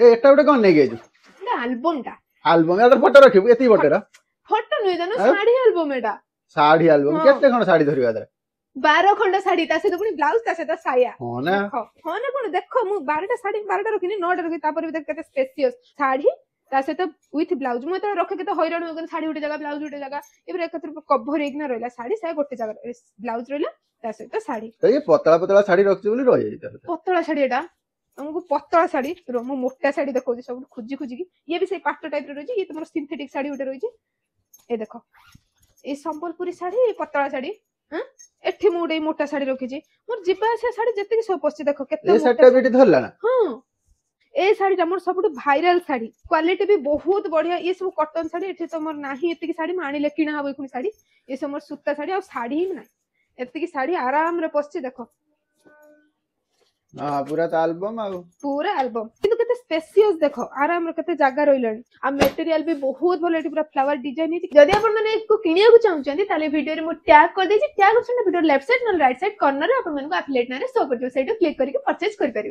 ए एटा गोटे कोन नै गेजु एल्बम टा एल्बम यार फोटो रखिबु एती फोटो रा फोटो नै जानो साड़ी एल्बम एटा साड़ी एल्बम केते खण साड़ी धरिबा दरे 12 खंड साड़ी ता से तो पुनी ब्लाउज ता से तो साया हां ना कोन देखो मु 12 टा साड़ी 12 टा रखिनी 9 टा रखि तापर भी देख केते स्पेशियस साड़ी ता से तो विथ ब्लाउज मु तो रखे केते हैरान हो साड़ी उठे जगह ब्लाउज उठे जगह एबरे एकत्र कवर एक ना रहला साड़ी से गोटे जगह ब्लाउज रहला ता से तो साड़ी तो ये पतला पतला साड़ी रखछ बोली रहि जाई पतला साड़ी एटा हमको पतला साड़ी मु मोटा साड़ी देखो सब खुजी खुजी की ये भी से पाट टाइप रे रही ये तुमर सिंथेटिक साड़ी उठे रही ए देखो ए संबलपुरी साड़ी पतला साड़ी हां एठी मु उडे मोटा साड़ी रखी छी मोर जिबा से साड़ी जते की सब पछी देखो केते ए साड़ी बेटी धरला ना हां ए साड़ी हमर सबटु वायरल साड़ी क्वालिटी भी बहुत बढ़िया ये सब कॉटन साड़ी एठी तमर नाही एति की साड़ी मानिले किना हबो खुनी साड़ी ये समर सूता साड़ी आ साड़ी ही ना एति की साड़ी आराम रे पछी देखो हां पूरा त एल्बम आ पूरा एल्बम किंतु केते स्पेशियस देखो आराम रे केते जागा रहिलानी आ मटेरियल भी बहुत भले एठी पूरा फ्लावर डिजाइन है जदी आपण माने को किनिया को चाहउछंती ताले वीडियो रे मो टैग कर देछि tag option video left side न राइट साइड कॉर्नर रे आपण माने को एफिलिएट ना रे शो करजो सेटो क्लिक करके परचेज कर परिबे।